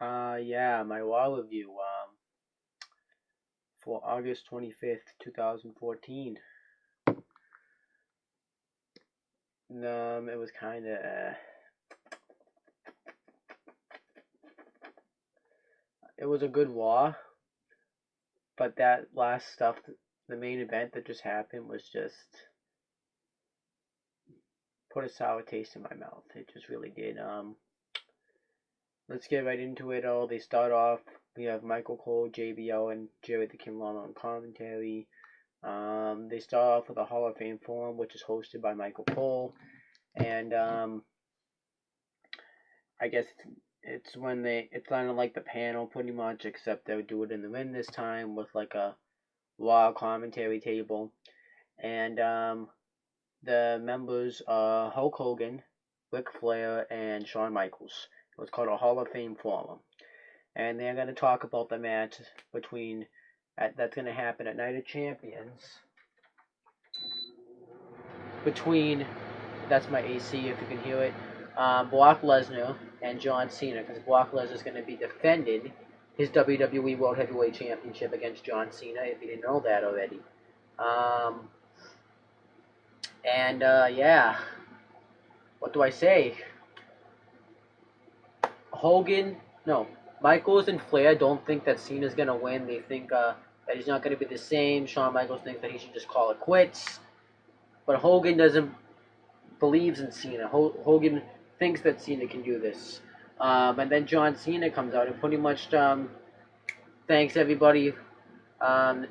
Yeah, my Raw review, for August 25th, 2014. It was it was a good Raw, but that last stuff, the main event that just happened was just put a sour taste in my mouth. It just really did. Let's get right into it. They start off, we have Michael Cole, JBL, and Jerry the King Lawler on commentary. They start off with a Hall of Fame forum, which is hosted by Michael Cole, and I guess it's when it's kind of like the panel pretty much, except they'll do it in the ring this time with like a Raw commentary table, and the members are Hulk Hogan, Ric Flair, and Shawn Michaels. It was called a Hall of Fame forum, and they're going to talk about the match that's going to happen at Night of Champions between, that's my AC if you can hear it, Brock Lesnar and John Cena, because Brock Lesnar is going to be defending his WWE World Heavyweight Championship against John Cena, if you didn't know that already. Yeah, what do I say? Michaels and Flair don't think that Cena's going to win. They think that he's not going to be the same. Shawn Michaels thinks that he should just call it quits. But Hogan believes in Cena. Hogan thinks that Cena can do this. And then John Cena comes out and pretty much thanks everybody, and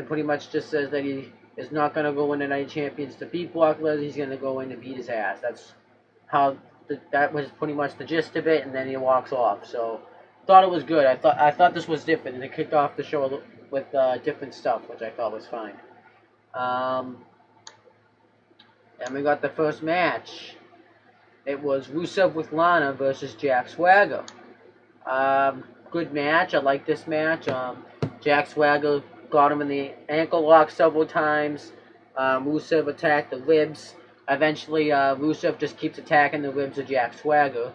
pretty much just says that he is not going to go in the Night Champions to beat Brock Lesnar. He's going to go in to beat his ass. That's how that was pretty much the gist of it, and then he walks off. So thought it was good. I thought this was different, and it kicked off the show with different stuff, which I thought was fine. And we got the first match. It was Rusev with Lana versus Jack Swagger. Good match. I like this match. Jack Swagger got him in the ankle lock several times. Rusev attacked the ribs. Eventually, Rusev just keeps attacking the ribs of Jack Swagger.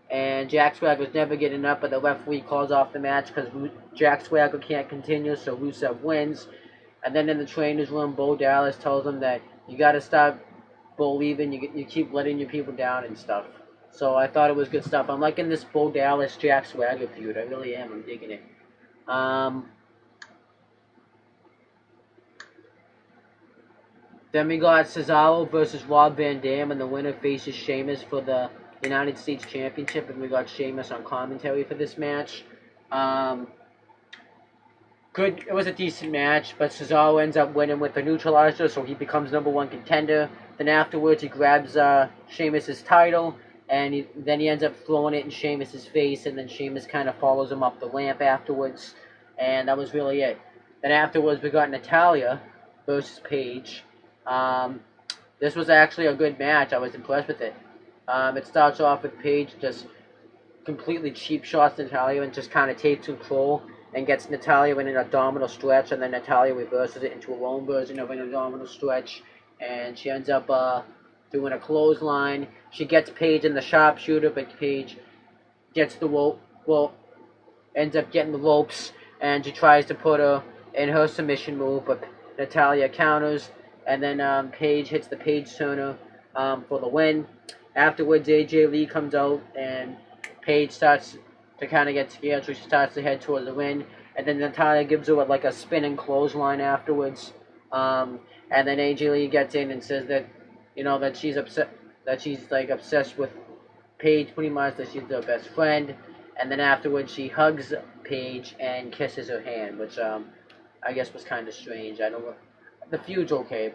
And Jack Swagger's never getting up, but the referee calls off the match because Jack Swagger can't continue, so Rusev wins. And then in the trainer's room, Bo Dallas tells him that you got to stop believing, you keep letting your people down and stuff. So I thought it was good stuff. I'm liking this Bo Dallas Jack Swagger feud. I really am. I'm digging it. Then we got Cesaro versus Rob Van Dam, and the winner faces Sheamus for the United States Championship, and we got Sheamus on commentary for this match. Good. It was a decent match, but Cesaro ends up winning with the neutralizer, so he becomes #1 contender. Then afterwards, he grabs Sheamus' title, and then he ends up throwing it in Sheamus' face, and then Sheamus kind of follows him up the ramp afterwards, and that was really it. Then afterwards, we got Natalya versus Paige. This was actually a good match. I was impressed with it. It starts off with Paige just completely cheap shots Natalya and just kind of takes control and gets Natalya in an abdominal stretch, and then Natalya reverses it into her own version of an abdominal stretch, and she ends up doing a clothesline. She gets Paige in the sharpshooter, but Paige gets the rope, ends up getting the ropes, and she tries to put her in her submission move, but Natalya counters, and then Paige hits the Paige turner for the win. Afterwards, AJ Lee comes out, and Paige starts to kind of get scared, so she starts to head towards the ring, and then Natalya gives her like a spinning clothesline afterwards, and then AJ Lee gets in and says that, that she's upset, that she's like obsessed with Paige pretty much, that she's their best friend, and then afterwards she hugs Paige and kisses her hand, which I guess was kind of strange. I don't know, the feud's okay.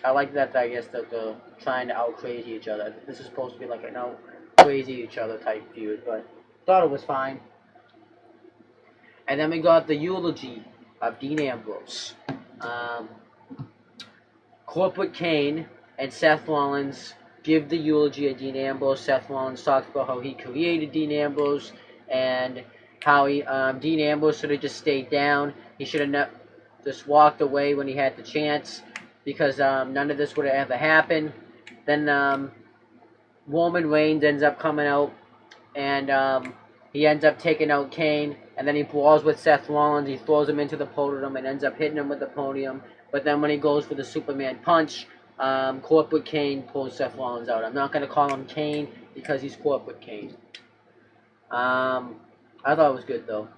I like that, I guess, that they're trying to out-crazy each other. This is supposed to be like an out-crazy each other type feud, but thought it was fine. And then we got the eulogy of Dean Ambrose. Corporate Kane and Seth Rollins give the eulogy of Dean Ambrose. Seth Rollins talks about how he created Dean Ambrose and how Dean Ambrose should have just stayed down. He should have just walked away when he had the chance, because none of this would have ever happened. Then Roman Reigns ends up coming out and he ends up taking out Kane, and then he brawls with Seth Rollins. He throws him into the podium and ends up hitting him with the podium. But then when he goes for the Superman punch, Corporate Kane pulls Seth Rollins out. I'm not going to call him Kane because he's Corporate Kane. I thought it was good, though.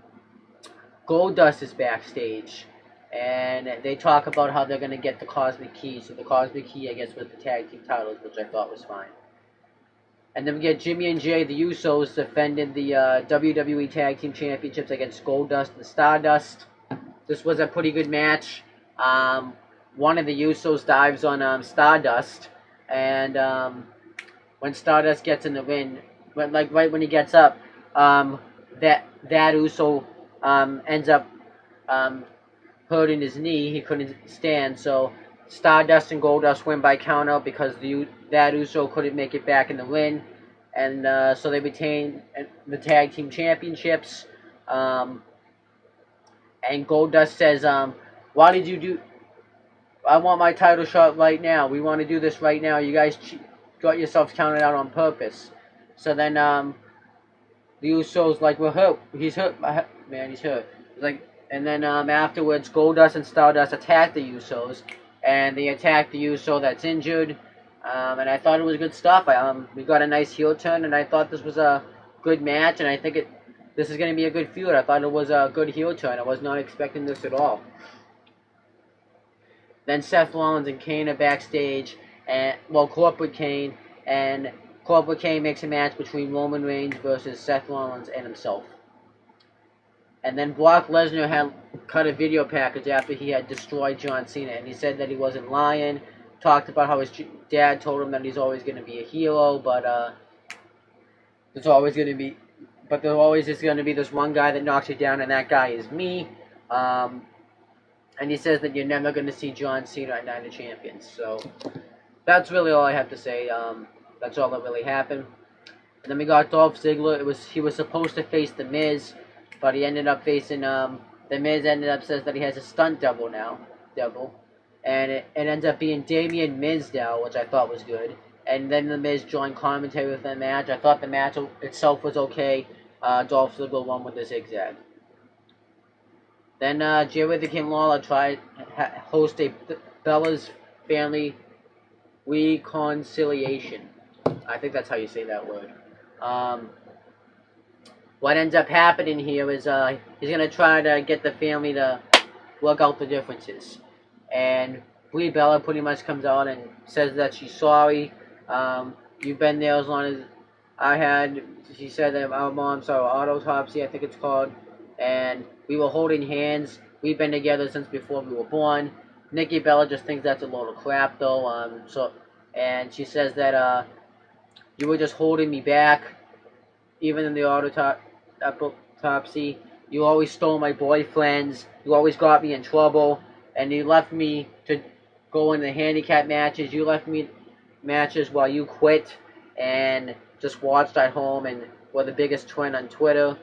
Goldust is backstage, and they talk about how they're going to get the Cosmic Key. So the Cosmic Key, I guess, was the tag team titles, which I thought was fine. And then we get Jimmy and Jay, the Usos, defended the WWE Tag Team Championships against Goldust and Stardust. This was a pretty good match. One of the Usos dives on Stardust, and when Stardust gets in the ring, like right when he gets up, that Uso ends up hurting his knee. He couldn't stand, so Stardust and Goldust win by countout because that Uso couldn't make it back in the ring, and so they retained the tag team championships. And Goldust says, "Why did you do? I want my title shot right now. We want to do this right now. You guys got yourselves counted out on purpose." So then the Usos like, "We're hurt. He's hurt, man. He's hurt." Like, and then afterwards, Goldust and Stardust attack the Usos. And they attack the Uso that's injured, and I thought it was good stuff. We got a nice heel turn, and I thought this was a good match, and I think this is going to be a good feud. I thought it was a good heel turn. I was not expecting this at all. Then Seth Rollins and Kane are backstage, and Corporate Kane, and Corporate Kane makes a match between Roman Reigns versus Seth Rollins and himself. And then Brock Lesnar had cut a video package after he had destroyed John Cena, and he said that he wasn't lying. Talked about how his dad told him that he's always going to be a hero, but there always is going to be this one guy that knocks you down, and that guy is me. And he says that you're never going to see John Cena at Night of Champions. So that's really all I have to say. That's all that really happened. And then we got Dolph Ziggler. He was supposed to face The Miz, but he ended up facing, The Miz ended up says that he has a stunt double now. And it ends up being Damien Mizdow, which I thought was good. And then The Miz joined commentary with the match. I thought the match itself was okay. Dolph Ziggler won with a zigzag. Then Jerry the King Lawler tried host a Bella's Family Reconciliation. I think that's how you say that word. What ends up happening here is he's going to try to get the family to work out the differences. And Brie Bella pretty much comes out and says that she's sorry. You've been there as long as I had. She said that our mom saw autopsy, I think it's called. And we were holding hands. We've been together since before we were born. Nikki Bella just thinks that's a load of crap, though. And she says that you were just holding me back, even in the autopsy. You always stole my boyfriends. You always got me in trouble, and you left me to go into handicap matches. You left me matches while you quit and just watched at home and were the biggest twin on Twitter.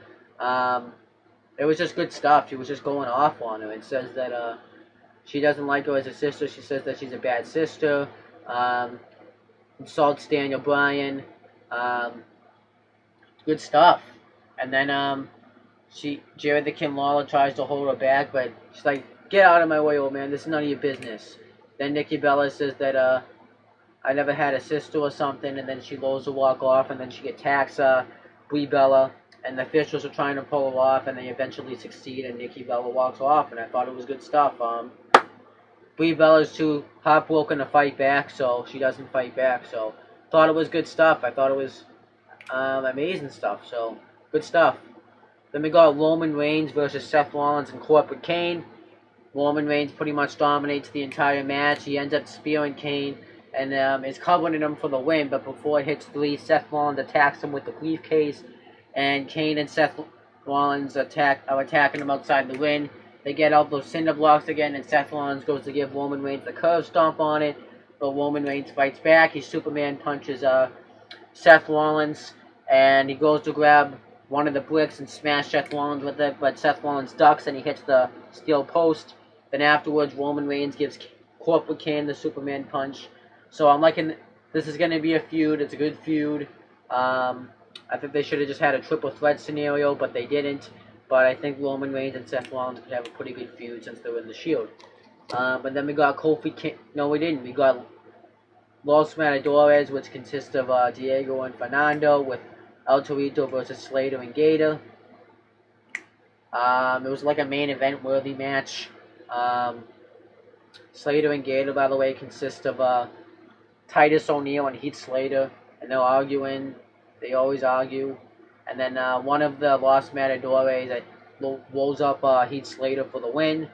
It was just good stuff. She was just going off on her and says that she doesn't like her as a sister. She says that she's a bad sister. Insults Daniel Bryan. Good stuff. And then Jared the King Lawler tries to hold her back, but she's like, "Get out of my way, old man. This is none of your business." Then Nikki Bella says that I never had a sister or something, and then she lowers to walk off, and then she attacks Brie Bella, and the officials are trying to pull her off, and they eventually succeed, and Nikki Bella walks off, and I thought it was good stuff. Brie Bella's too heartbroken to fight back, so she doesn't fight back, so thought it was good stuff. I thought it was amazing stuff, so good stuff. Then we got Roman Reigns versus Seth Rollins and Corporate Kane. Roman Reigns pretty much dominates the entire match. He ends up spearing Kane and is covering him for the win, but before it hits 3, Seth Rollins attacks him with the briefcase, and Kane and Seth Rollins are attacking him outside the ring. They get out those cinder blocks again, and Seth Rollins goes to give Roman Reigns the curve stomp on it, but Roman Reigns fights back. He Superman punches Seth Rollins, and he goes to grab one of the bricks and smash Seth Rollins with it, but Seth Rollins ducks and he hits the steel post. Then afterwards, Roman Reigns gives Corporate Kane the Superman punch. So I'm liking, this is going to be a feud. It's a good feud. I think they should have just had a triple threat scenario, but they didn't. But I think Roman Reigns and Seth Rollins could have a pretty good feud since they're in the Shield. But then we got Kofi King. No, we didn't. We got Los Matadores, which consists of Diego and Fernando, with El Torito versus Slater and Gator. It was like a main event worthy match. Slater and Gator, by the way, consist of Titus O'Neil and Heath Slater, and they're arguing. They always argue. And then one of the Los Matadores that rolls up Heath Slater for the win.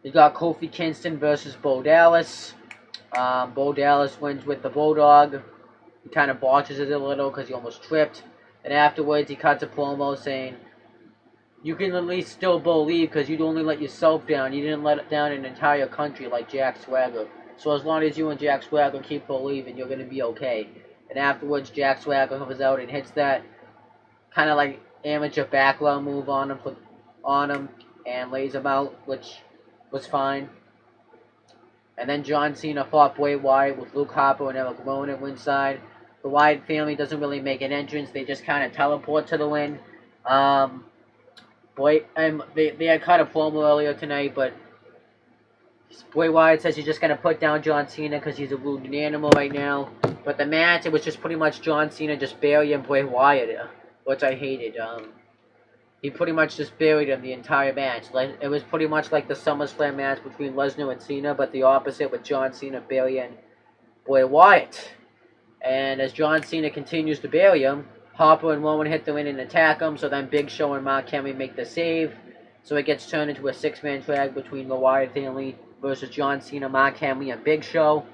You got Kofi Kingston versus Bo Dallas. Bo Dallas wins with the Bulldog. He kind of botches it a little because he almost tripped. And afterwards, he cuts a promo saying, "You can at least still believe because you'd only let yourself down. You didn't let down an entire country like Jack Swagger. So as long as you and Jack Swagger keep believing, you're going to be okay." And afterwards, Jack Swagger comes out and hits that kind of like amateur backlow move on him and lays him out, which was fine. And then John Cena fought Bray Wyatt with Luke Harper and Eric Rowan at ringside. The Wyatt family doesn't really make an entrance; they just kind of teleport to the win. They had cut a promo earlier tonight, but Bray Wyatt says he's just going to put down John Cena because he's a wounded animal right now. But the match, it was just pretty much John Cena just burying Bray Wyatt, which I hated. He pretty much just buried him the entire match. Like, it was pretty much like the SummerSlam match between Lesnar and Cena, but the opposite with John Cena burying Bray Wyatt. And as John Cena continues to bury him, Harper and Rowan hit the ring and attack him, so then Big Show and Mark Henry make the save. So it gets turned into a six-man tag between the Wyatt family versus John Cena, Mark Henry, and Big Show.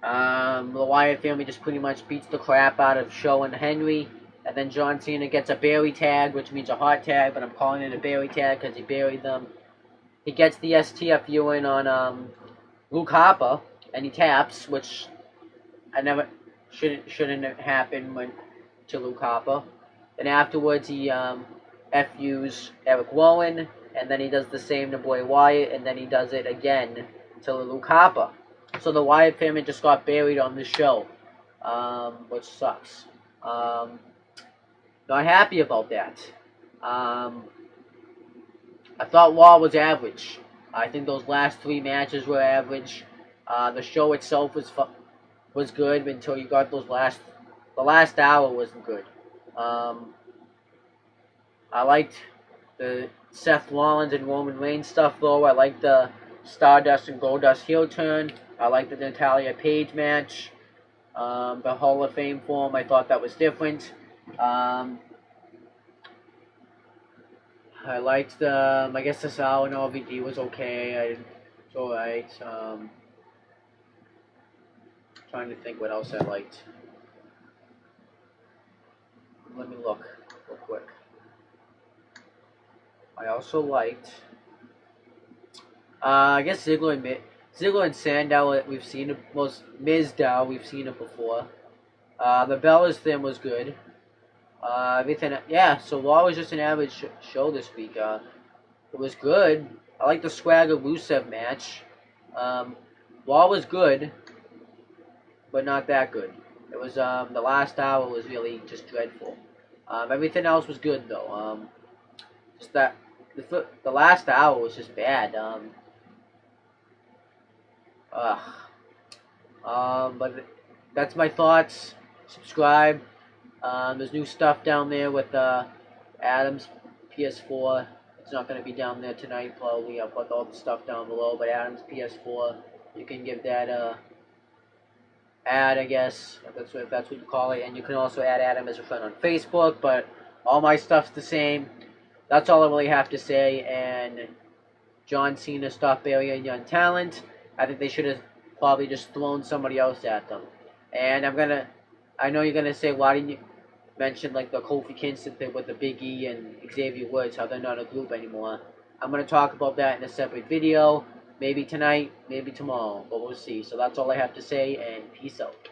The Wyatt family just pretty much beats the crap out of Show and Henry. And then John Cena gets a bury tag, which means a hot tag, but I'm calling it a bury tag because he buried them. He gets the STFU in on Luke Harper, and he taps, which I never shouldn't have happened to Luke Harper. And afterwards he FUs Eric Rowan, and then he does the same to Bray Wyatt, and then he does it again to Luke Harper. So the Wyatt family just got buried on the show, which sucks. Not happy about that. I thought Raw was average. I think those last three matches were average. The show itself was good until you got the last hour wasn't good. I liked the Seth Rollins and Roman Reigns stuff though. I liked the Stardust and Goldust heel turn. I liked the Natalia Page match. The Hall of Fame form, I thought that was different. I liked the, I guess the Cesaro and RVD was okay. It's alright. Trying to think what else I liked. Let me look real quick. I also liked, I guess Ziggler and Sandow, we've seen it, Miz Dow, we've seen it before. The Bellas thing was good. Everything, yeah, so Raw was just an average show this week. It was good. I like the Swagger Rusev match. Raw was good, but not that good. It was, the last hour was really just dreadful. Everything else was good, though. Just that, the last hour was just bad. But that's my thoughts. Subscribe. There's new stuff down there with Adam's PS4. It's not going to be down there tonight, probably. I'll put all the stuff down below. But Adam's PS4, you can give that a ad, I guess, if that's what you call it. And you can also add Adam as a friend on Facebook. But all my stuff's the same. That's all I really have to say. And John Cena stopped burying young talent. I think they should have probably just thrown somebody else at them. And I know you're gonna say, why didn't you mention like the Kofi Kingston thing with the Big E and Xavier Woods, how they're not a group anymore? I'm gonna talk about that in a separate video, maybe tonight, maybe tomorrow, but we'll see. So that's all I have to say, and peace out.